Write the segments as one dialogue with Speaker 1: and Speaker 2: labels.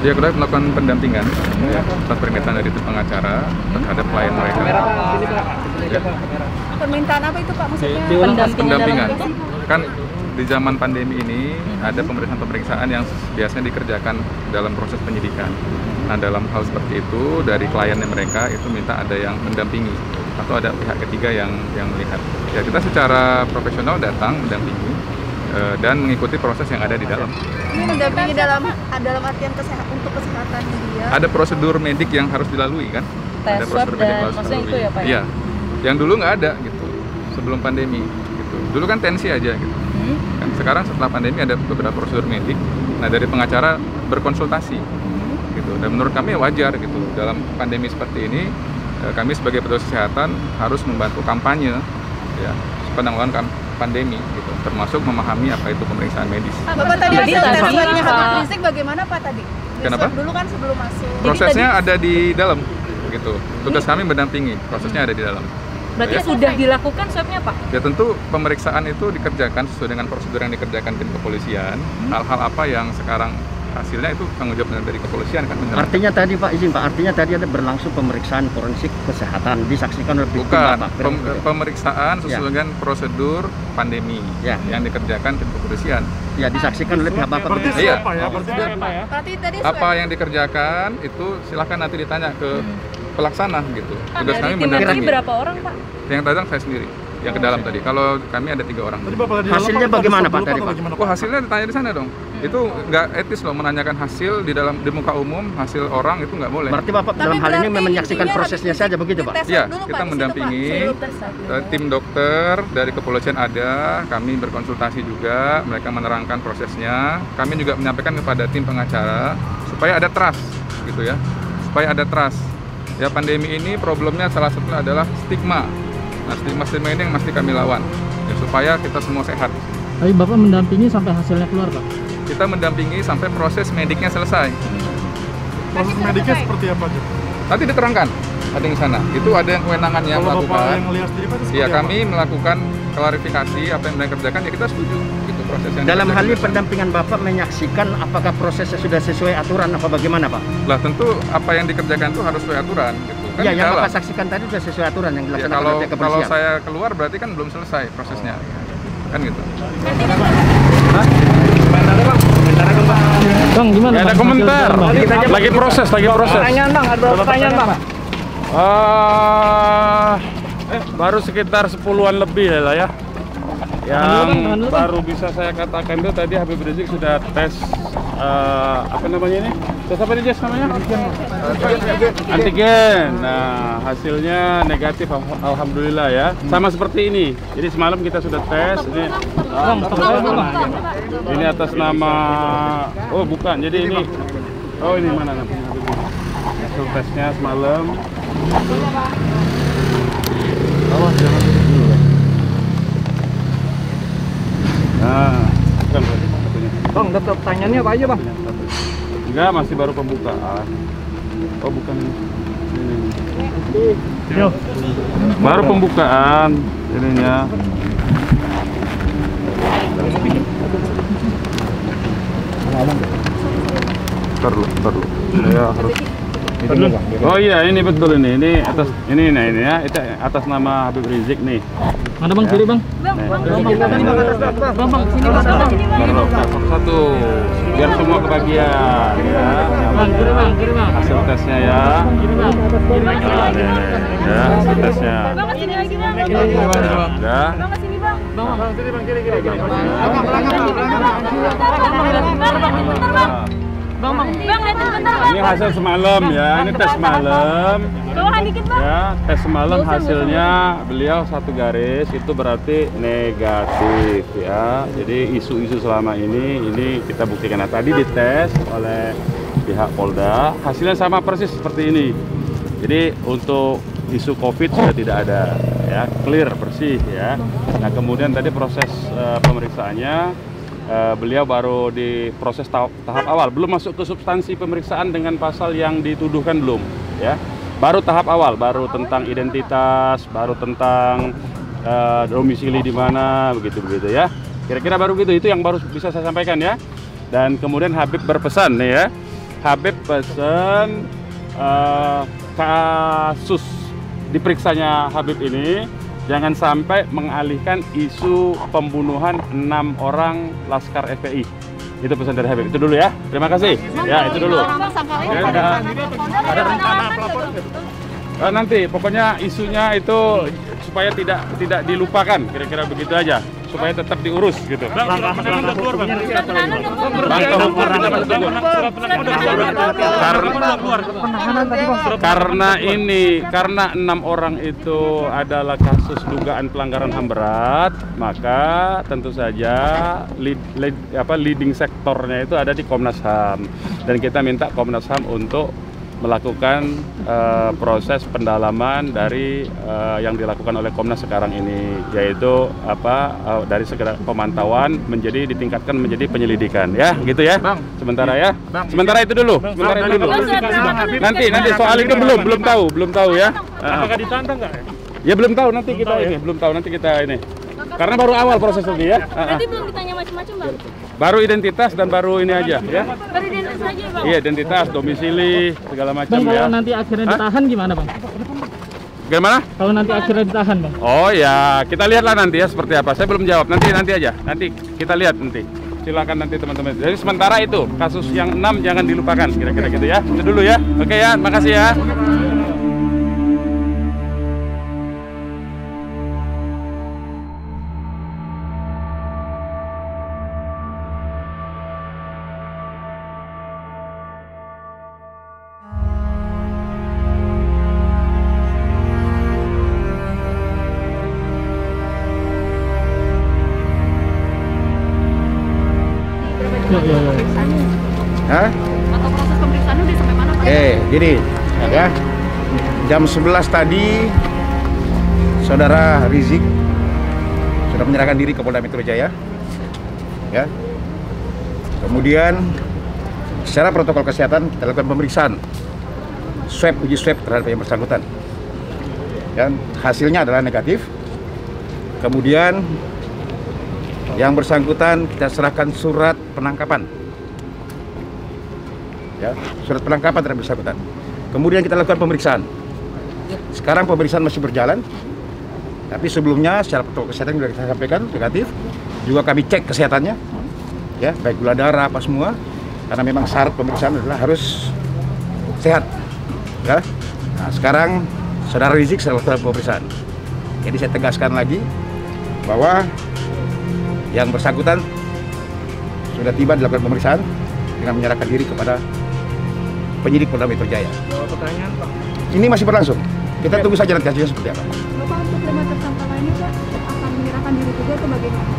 Speaker 1: Ya, kita melakukan pendampingan atas permintaan dari tim pengacara terhadap klien mereka. Ya.
Speaker 2: Permintaan apa itu Pak maksudnya?
Speaker 1: Pendampingan. Kan di zaman pandemi ini ada pemeriksaan-pemeriksaan yang biasanya dikerjakan dalam proses penyidikan. Nah, dalam hal seperti itu dari kliennya mereka itu minta ada yang mendampingi atau ada pihak ketiga yang melihat. Ya, kita secara profesional datang mendampingi dan mengikuti proses yang ada di dalam.
Speaker 2: Ini mendampingi dalam artian untuk kesehatan dia.
Speaker 1: Ada prosedur medik yang harus dilalui kan?
Speaker 3: Tes
Speaker 1: Ada
Speaker 3: swab
Speaker 1: prosedur medik yang
Speaker 3: dan
Speaker 1: harus
Speaker 3: maksudnya
Speaker 1: dilalui.
Speaker 3: itu ya Pak?
Speaker 1: Iya, yang dulu nggak ada gitu sebelum pandemi. Gitu. Dulu kan tensi aja gitu. Kan sekarang setelah pandemi ada beberapa prosedur medik. Nah, dari pengacara berkonsultasi. Gitu. Dan menurut kami wajar gitu dalam pandemi seperti ini kami sebagai petugas kesehatan harus membantu kampanye ya penanggulangan pandemi gitu, termasuk memahami apa itu pemeriksaan medis.
Speaker 2: Bapak tadi hasil tes swabnya
Speaker 3: Pak.
Speaker 2: Habib Rizik bagaimana Pak tadi?
Speaker 1: Kenapa?
Speaker 2: Swab dulu kan sebelum masuk.
Speaker 1: Prosesnya ada di dalam gitu. Tugas kami mendampingi, prosesnya ada di dalam.
Speaker 3: Berarti sudah dilakukan swabnya Pak?
Speaker 1: Ya tentu pemeriksaan itu dikerjakan sesuai dengan prosedur yang dikerjakan tim kepolisian. Hal-hal apa yang sekarang hasilnya itu tanggung jawab dari kepolisian kan.
Speaker 4: Artinya tadi Pak izin Pak, artinya tadi ada berlangsung pemeriksaan forensik kesehatan disaksikan oleh tim
Speaker 1: Bukan,
Speaker 4: Bapak.
Speaker 1: pemeriksaan sesuai dengan prosedur pandemi yang dikerjakan tim kepolisian.
Speaker 4: Ya disaksikan oleh pihak Bapak.
Speaker 5: Berarti
Speaker 1: Iya.
Speaker 5: apa ya? Berarti
Speaker 2: Berarti tadi
Speaker 1: Apa yang dikerjakan itu silahkan nanti ditanya ke pelaksana gitu. Tugas kami
Speaker 3: Tim medis
Speaker 1: mendampingi.
Speaker 3: berapa orang Pak?
Speaker 1: Yang datang saya sendiri, yang ke dalam tadi. Kalau kami ada 3 orang.
Speaker 5: Tadi Bapak di dalam,
Speaker 4: Hasilnya
Speaker 5: Pak,
Speaker 4: bagaimana,
Speaker 5: tadi
Speaker 4: Pak,
Speaker 5: swab
Speaker 4: tadi,
Speaker 5: dulu,
Speaker 4: Pak?
Speaker 5: bagaimana,
Speaker 1: Oh, hasilnya ditanya di sana dong. Itu nggak etis loh menanyakan hasil di muka umum, hasil orang itu nggak boleh.
Speaker 4: Berarti Bapak dalam hal ini menyaksikan prosesnya saja begitu Pak?
Speaker 1: Ya, kita mendampingi tim dokter dari kepolisian ada, kami berkonsultasi juga, mereka menerangkan prosesnya. Kami juga menyampaikan kepada tim pengacara supaya ada trust gitu ya. Supaya ada trust. Ya, pandemi ini problemnya salah satunya adalah stigma. Nah, stigma ini yang mesti kami lawan ya, supaya kita semua sehat.
Speaker 6: Tapi Bapak mendampingi sampai hasilnya keluar Pak?
Speaker 1: Kita mendampingi sampai proses mediknya selesai.
Speaker 5: proses mediknya seperti apa aja?
Speaker 1: Tadi diterangkan ada yang sana. Itu ada yang kewenangan yang
Speaker 5: Kalau Bapak
Speaker 1: melakukan.
Speaker 5: yang lihat sendiri Pak, itu seperti
Speaker 1: Iya,
Speaker 5: apa?
Speaker 1: kami melakukan klarifikasi apa yang mereka kerjakan, ya kita setuju gitu proses yang
Speaker 4: Dalam hal ini
Speaker 1: dikerjakan.
Speaker 4: pendampingan Bapak menyaksikan apakah prosesnya sudah sesuai aturan apa bagaimana Pak?
Speaker 1: Lah tentu apa yang dikerjakan itu harus sesuai aturan gitu. Kan
Speaker 4: Iya,
Speaker 1: di
Speaker 4: yang
Speaker 1: dalam.
Speaker 4: Bapak saksikan tadi sudah sesuai aturan yang
Speaker 1: Ya,
Speaker 4: dilaksanakan
Speaker 1: kalau
Speaker 4: oleh pihak kepolisian.
Speaker 1: saya keluar berarti kan belum selesai prosesnya. Kan gitu.
Speaker 6: Bang, gimana?
Speaker 7: Ya, ada
Speaker 6: Bang,
Speaker 7: komentar.
Speaker 6: hasil swab, Bang?
Speaker 7: Lagi proses.
Speaker 6: Pertanyaan Bang, ada pertanyaan Bang.
Speaker 7: Baru sekitar 10-an lebih lah ya. Yang baru bisa saya katakan itu tadi Habib Rizik sudah tes apa namanya ini? Tes apa nih Jess namanya? Antigen. Nah, hasilnya negatif alhamdulillah ya. Sama seperti ini. Jadi semalam kita sudah tes ini. Ini atas nama bukan. Jadi ini ini mana namanya? Hasil tesnya semalam. Nah, bukan satunya.
Speaker 6: Bang, daftar pertanyaannya apa aja Bang?
Speaker 7: Enggak, masih baru pembukaan. Oh, bukan ini.
Speaker 6: Yo.
Speaker 7: Baru pembukaan ininya. Perlu. Saya harus. Oh iya, ini betul ini. Ini atas ini ya. Itu atas nama Habib Rizik nih.
Speaker 6: Mana Bang, kiri Bang?
Speaker 3: Bang,
Speaker 6: Bang, sini Bang.
Speaker 7: Satu, biar semua kebagian ya.
Speaker 6: Bang, kiri Bang.
Speaker 7: Hasil tesnya ya. Ya, hasil tesnya.
Speaker 3: Bang, kesini lagi Bang.
Speaker 7: Ya.
Speaker 3: Bang, kesini Bang.
Speaker 6: Bang, sini Bang, kiri.
Speaker 3: Bang, lihatin bentar Bang.
Speaker 7: Ini hasil semalam ya. Ini tes semalam.
Speaker 3: Bawahan dikit Bang.
Speaker 7: Ya, tes semalam hasilnya beliau satu garis itu berarti negatif ya. Jadi isu-isu selama ini kita buktikan. Nah, tadi dites oleh pihak Polda, hasilnya sama persis seperti ini. Jadi untuk isu COVID sudah tidak ada ya, clear bersih ya. Nah, kemudian tadi proses pemeriksaannya beliau baru di proses tahap awal, belum masuk ke substansi pemeriksaan dengan pasal yang dituduhkan belum ya. Baru tahap awal, baru tentang identitas, baru tentang domisili di mana, begitu ya. Kira-kira baru gitu, itu yang baru bisa saya sampaikan ya. Dan kemudian Habib berpesan nih ya, Habib pesen kasus diperiksanya Habib ini jangan sampai mengalihkan isu pembunuhan 6 orang Laskar FPI. Itu pesan dari Habib. Itu dulu ya. Terima kasih. Ya, itu dulu.
Speaker 3: Ada rencana pelapor?
Speaker 7: Nanti pokoknya isunya itu supaya tidak dilupakan, kira-kira begitu aja, supaya tetap diurus gitu. Karena 6 orang itu adalah kasus dugaan pelanggaran HAM berat, maka tentu saja leading sektornya itu ada di Komnas HAM, dan kita minta Komnas HAM untuk melakukan proses pendalaman dari yang dilakukan oleh Komnas sekarang ini, yaitu dari segera pemantauan ditingkatkan menjadi penyelidikan, ya gitu ya. Bang, sementara ya. Bang, sementara itu dulu. Sementara itu dulu. Nanti soal itu belum tahu ya.
Speaker 6: Apakah ditantang nggak?
Speaker 7: Ya belum tahu, nanti kita ini, belum tahu, nanti kita ini. Karena baru awal proses ini ya.
Speaker 3: Berarti belum ditanya macam-macam, Bang?
Speaker 7: Baru identitas dan baru ini aja ya.
Speaker 3: Baru identitas aja, Bang?
Speaker 7: Iya, identitas, domisili, segala macam
Speaker 6: Bang,
Speaker 7: ya.
Speaker 6: kalau nanti akhirnya ditahan gimana, Bang?
Speaker 7: Gimana?
Speaker 6: Kalau nanti akhirnya ditahan, Bang?
Speaker 7: Oh ya, kita lihatlah nanti ya seperti apa. Saya belum jawab, nanti aja. Nanti kita lihat nanti. Silakan nanti teman-teman. Jadi sementara itu, kasus yang 6 jangan dilupakan, kira-kira gitu ya. Itu dulu ya. Oke ya, makasih ya.
Speaker 4: Hah?
Speaker 2: Atau proses pemeriksaan udah sampai mana, Pak?
Speaker 4: Gini, ya. Jam 11 tadi Saudara Rizik sudah menyerahkan diri ke Polda Metro Jaya. Ya. Kemudian secara protokol kesehatan kita lakukan pemeriksaan uji swab terhadap yang bersangkutan. Dan hasilnya adalah negatif. Kemudian yang bersangkutan kita serahkan surat penangkapan. Ya, surat penangkapan terhadap bersangkutan. Kemudian kita lakukan pemeriksaan. Sekarang pemeriksaan masih berjalan, tapi sebelumnya secara protokol kesehatan sudah kita sampaikan negatif. Juga kami cek kesehatannya, ya, baik gula darah apa semua, karena memang syarat pemeriksaan adalah harus sehat. Ya. Nah, sekarang Saudara Rizik sedang melakukan pemeriksaan. Jadi saya tegaskan lagi bahwa yang bersangkutan sudah tiba dilakukan pemeriksaan dengan menyerahkan diri kepada penyidik Polda Metro Jaya.
Speaker 6: Pertanyaan, Pak.
Speaker 4: Ini masih berlangsung. Kita tunggu saja nanti hasilnya seperti apa.
Speaker 2: Bapak untuk 5 tersangka lainnya, Pak, akan menyerahkan diri juga atau bagaimana?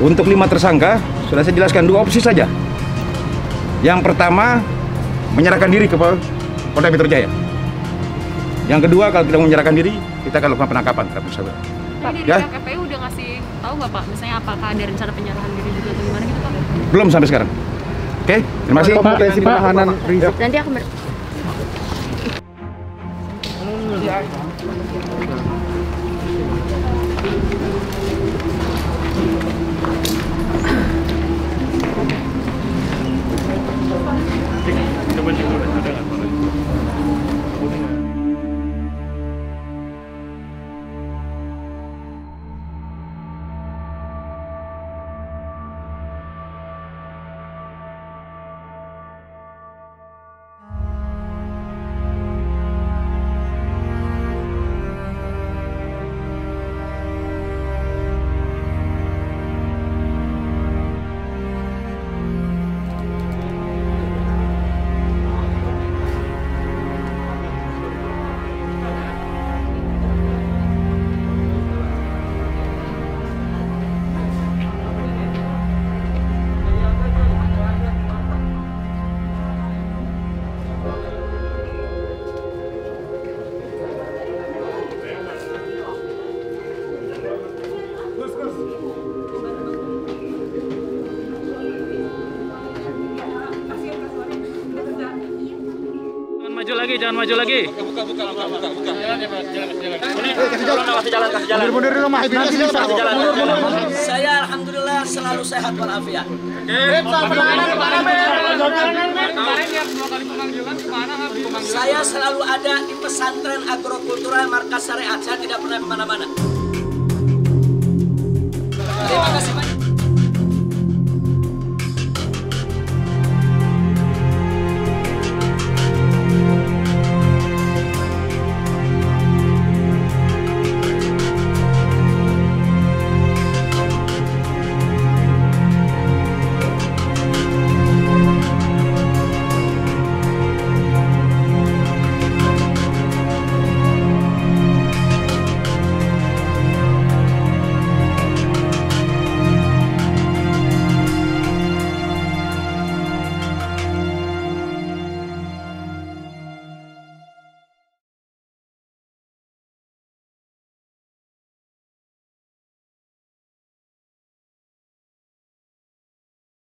Speaker 4: Untuk 5 tersangka sudah saya jelaskan 2 opsi saja. Yang pertama menyerahkan diri ke Polda Metro Jaya. Yang kedua kalau tidak menyerahkan diri kita akan lakukan penangkapan terhadap tersangka.
Speaker 3: Tapi dari pihak FPU udah ngasih tahu nggak, Pak? Misalnya apakah ada rencana penyerahan diri juga atau gimana gitu, Pak?
Speaker 4: Belum sampai sekarang. Oke, terima kasih.
Speaker 5: Potensi penahanan Rizik.
Speaker 3: Nanti akan
Speaker 6: jangan maju lagi.
Speaker 5: Mundur dulu, Mas.
Speaker 8: Saya alhamdulillah selalu selalu sehat walafiat. Saya selalu ada di pesantren agrokultural Markas Syariat. Saya tidak pernah kemana-mana.